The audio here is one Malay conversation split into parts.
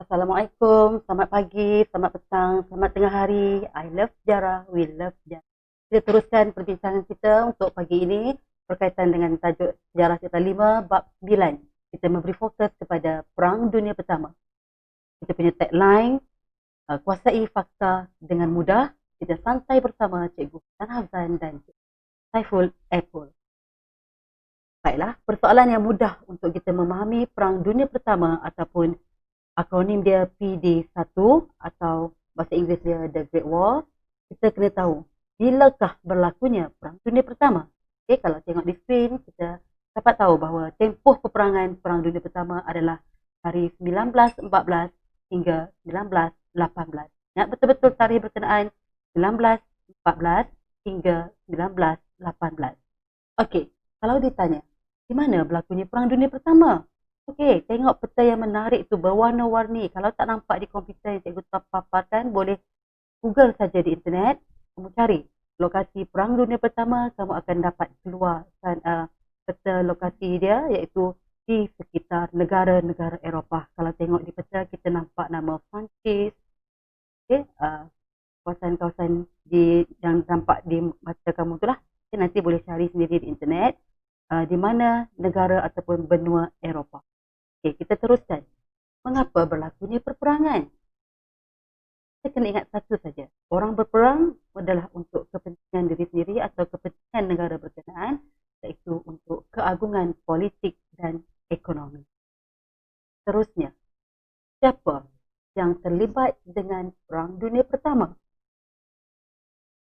Assalamualaikum, selamat pagi, selamat petang, selamat tengah hari. I love sejarah, we love sejarah. Kita teruskan perbincangan kita untuk pagi ini berkaitan dengan tajuk sejarah kita 5 bab 9. Kita memberi fokus kepada Perang Dunia Pertama. Kita punya tagline, kuasai fakta dengan mudah. Kita santai bersama Cikgu Tan Hafzan dan Saiful Apple. Baiklah, persoalan yang mudah untuk kita memahami Perang Dunia Pertama ataupun akronim dia PD1 atau bahasa Inggeris dia The Great War. Kita kena tahu bilakah berlakunya Perang Dunia Pertama. Okay, kalau tengok di skrin kita dapat tahu bahawa tempoh peperangan Perang Dunia Pertama adalah hari 1914 hingga 1918. Ingat betul-betul tarikh berkenaan 1914 hingga 1918. Okey, kalau ditanya di mana berlakunya Perang Dunia Pertama? Okey, tengok peta yang menarik tu berwarna-warni. Kalau tak nampak di komputer yang cikgu paparkan, boleh Google saja di internet. Kamu cari lokasi Perang Dunia Pertama, kamu akan dapat keluarkan peta lokasi dia, iaitu di sekitar negara-negara Eropah. Kalau tengok di peta, kita nampak nama Perancis. Okey, kawasan-kawasan yang nampak di mata kamu tu lah. Okay, nanti boleh cari sendiri di internet. Di mana negara ataupun benua Eropah. Okey, kita teruskan. Mengapa berlakunya perperangan? Kita kena ingat satu saja. Orang berperang adalah untuk kepentingan diri sendiri atau kepentingan negara berkenaan, iaitu untuk keagungan politik dan ekonomi. Terusnya, siapa yang terlibat dengan Perang Dunia Pertama?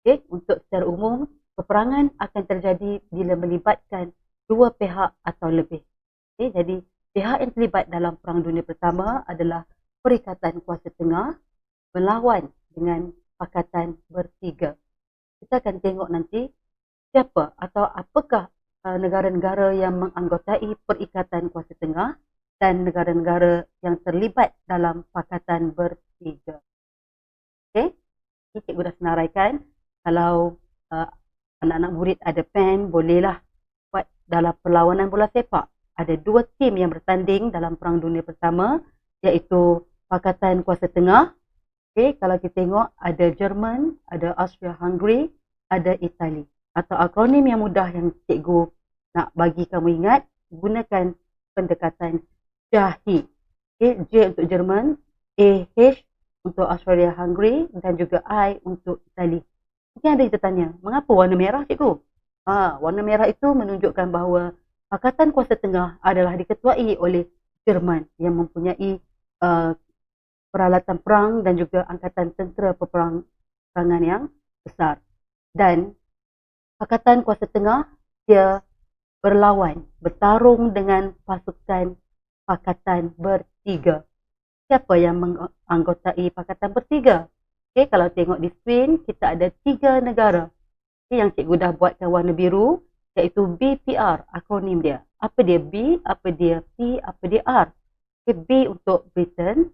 Okey, untuk secara umum, peperangan akan terjadi bila melibatkan dua pihak atau lebih. Okay, jadi pihak yang terlibat dalam Perang Dunia Pertama adalah Perikatan Kuasa Tengah melawan dengan Pakatan Bertiga. Kita akan tengok nanti siapa atau apakah negara-negara yang menganggotai Perikatan Kuasa Tengah dan negara-negara yang terlibat dalam Pakatan Bertiga. Okey, ini cikgu dah senaraikan. Kalau anak-anak murid ada pen, bolehlah buat dalam perlawanan bola sepak. Ada dua tim yang bertanding dalam Perang Dunia Pertama, iaitu Pakatan Kuasa Tengah. Okay, kalau kita tengok ada Jerman, ada Austria-Hungary, ada Itali. Atau akronim yang mudah yang cikgu nak bagi kamu ingat, gunakan pendekatan Jahi. Okay, J untuk Jerman, A, H untuk Austria-Hungary dan juga I untuk Itali. Mungkin ada yang tertanya, mengapa warna merah cikgu? Warna merah itu menunjukkan bahawa Pakatan Kuasa Tengah adalah diketuai oleh Jerman yang mempunyai peralatan perang dan juga angkatan tentera peperangan yang besar. Dan Pakatan Kuasa Tengah dia bertarung dengan pasukan Pakatan Bertiga. Siapa yang menganggotai Pakatan Bertiga? Okay, kalau tengok di skrin, kita ada 3 negara. Okay, yang cikgu dah buatkan warna biru, iaitu BPR, akronim dia. Apa dia B, apa dia P, apa dia R. Okay, B untuk Britain,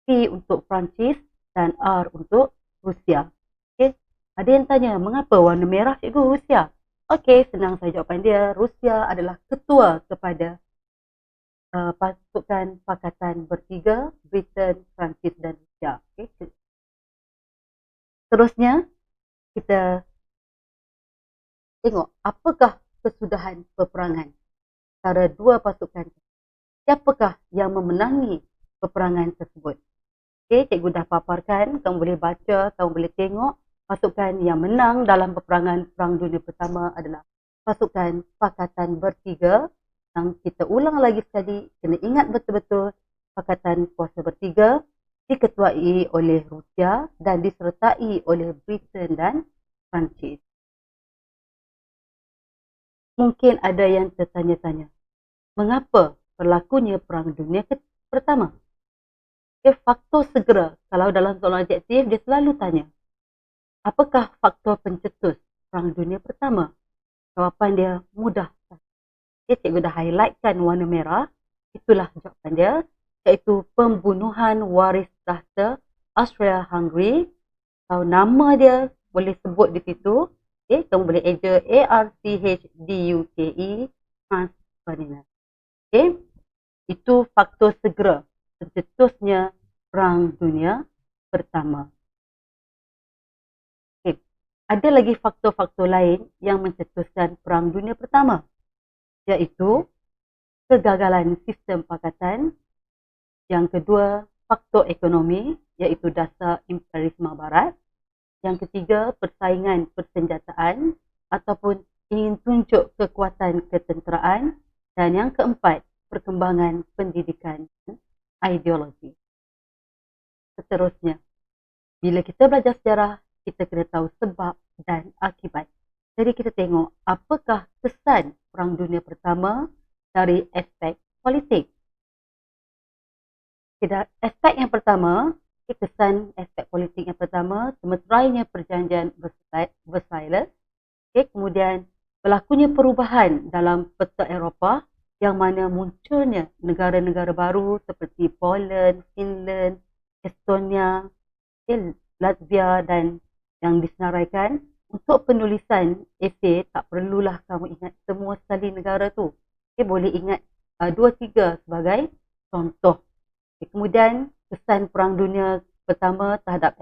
P untuk Perancis dan R untuk Rusia. Okay, ada yang tanya, mengapa warna merah cikgu Rusia? Okey, senang saya jawapan dia. Rusia adalah ketua kepada pasukan Pakatan Bertiga, Britain, Perancis dan Rusia. Okay. Terusnya, kita tengok apakah kesudahan peperangan antara dua pasukan. Siapakah yang memenangi peperangan tersebut? Okey, cikgu dah paparkan, kamu boleh baca, kamu boleh tengok pasukan yang menang dalam peperangan Perang Dunia Pertama adalah pasukan Pakatan Bertiga. Yang kita ulang lagi sekali, kena ingat betul-betul Pakatan Kuasa Bertiga diketuai oleh Rusia dan disertai oleh Britain dan Perancis. Mungkin ada yang tertanya-tanya, mengapa berlakunya Perang Dunia Pertama? Okay, faktor segera, kalau dalam soalan objektif dia selalu tanya, apakah faktor pencetus Perang Dunia Pertama? Jawapan dia mudah. Okay, cikgu dah highlightkan warna merah, itulah jawapan dia, iaitu pembunuhan waris tahta Austria-Hungary. Atau nama dia boleh sebut di situ. Okay, kamu boleh eja ARCHDUKE, Franz Ferdinand. Okay, itu faktor segera. tercetusnya Perang Dunia Pertama. Okay. Ada lagi faktor-faktor lain yang mencetuskan Perang Dunia Pertama, iaitu kegagalan sistem pakatan. Yang kedua, faktor ekonomi, iaitu dasar imperialisme barat. Yang ketiga, persaingan persenjataan ataupun ingin tunjuk kekuatan ketenteraan. Dan yang keempat, perkembangan pendidikan ideologi. Seterusnya, bila kita belajar sejarah, kita kena tahu sebab dan akibat. Jadi kita tengok apakah kesan Perang Dunia Pertama dari aspek politik. Aspek yang pertama, kesan aspek politik yang pertama, semeterainya perjanjian Versailles. Kemudian berlakunya perubahan dalam peta Eropah yang mana munculnya negara-negara baru seperti Poland, Finland, Estonia, Latvia dan yang disenaraikan. Untuk penulisan esei tak perlulah kamu ingat semua sekali negara tu. Boleh ingat 2-3 sebagai contoh. Kemudian kesan Perang Dunia Pertama terhadap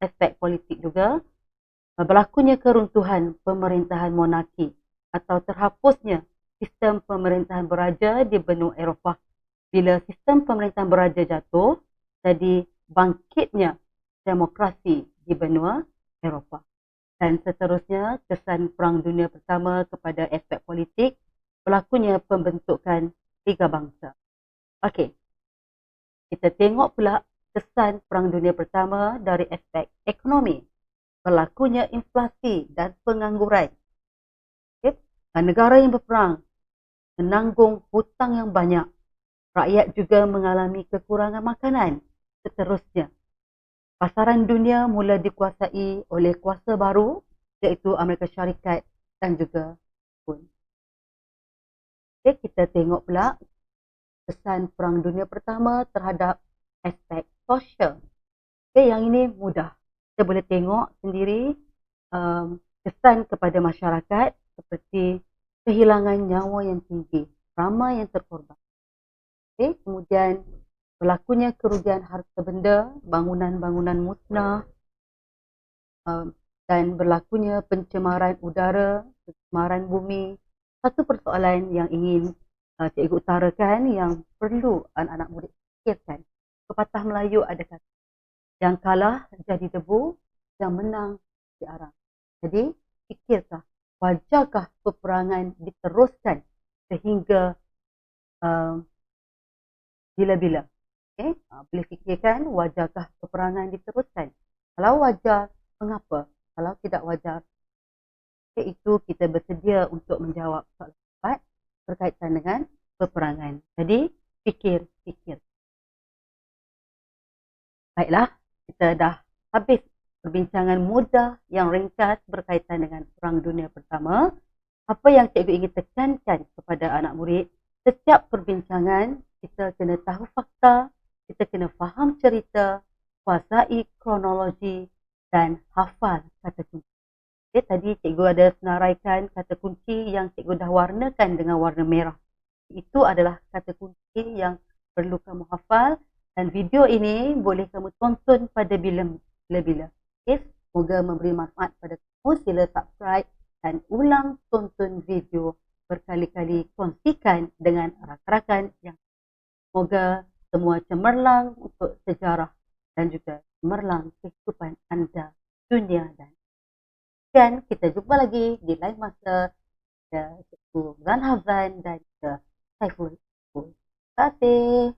aspek politik juga, berlakunya keruntuhan pemerintahan monarki atau terhapusnya sistem pemerintahan beraja di benua Eropah. Bila sistem pemerintahan beraja jatuh, jadi bangkitnya demokrasi di benua Eropah. Dan seterusnya, kesan Perang Dunia Pertama kepada aspek politik, berlakunya pembentukan Liga Bangsa. Okey, kita tengok pula kesan Perang Dunia Pertama dari aspek ekonomi, berlakunya inflasi dan pengangguran. Negara yang berperang menanggung hutang yang banyak, rakyat juga mengalami kekurangan makanan. Seterusnya, pasaran dunia mula dikuasai oleh kuasa baru, iaitu Amerika Syarikat dan juga Jepun. Kita tengok pula kesan Perang Dunia Pertama terhadap aspek sosial. Yang ini mudah. Kita boleh tengok sendiri kesan kepada masyarakat seperti kehilangan nyawa yang tinggi, ramai yang terkorban. Kemudian berlakunya kerugian harta benda, bangunan-bangunan musnah, dan berlakunya pencemaran udara, pencemaran bumi. Satu persoalan yang ingin cikgu utarakan yang perlu anak-anak murid fikirkan. Pepatah Melayu ada kata, yang kalah jadi debu, yang menang diarang. Jadi fikirkah, wajarkah peperangan diteruskan sehingga bila-bila? Boleh fikirkan, wajarkah peperangan diteruskan? Kalau wajar, mengapa? Kalau tidak wajar, itu kita bersedia untuk menjawab soalan cepat berkaitan dengan peperangan. Jadi, fikir. Baiklah, kita dah habis perbincangan mudah yang ringkas berkaitan dengan Perang Dunia Pertama. Apa yang cikgu ingin tekankan kepada anak murid, setiap perbincangan kita kena tahu fakta, kita kena faham cerita, kuasai kronologi dan hafal kata kunci. Tadi cikgu ada senaraikan kata kunci yang cikgu dah warnakan dengan warna merah. Itu adalah kata kunci yang perlu kamu hafal, dan video ini boleh kamu tonton pada bila-bila. Semoga memberi manfaat pada kamu. Sila subscribe dan ulang tonton video berkali-kali, kongsikan dengan rakan-rakan yang semoga semua cemerlang untuk sejarah dan juga cemerlang kehidupan anda dunia dan kita jumpa lagi di lain masa. Cikgu Ran Hazan dan juga Saiful. Terima kasih.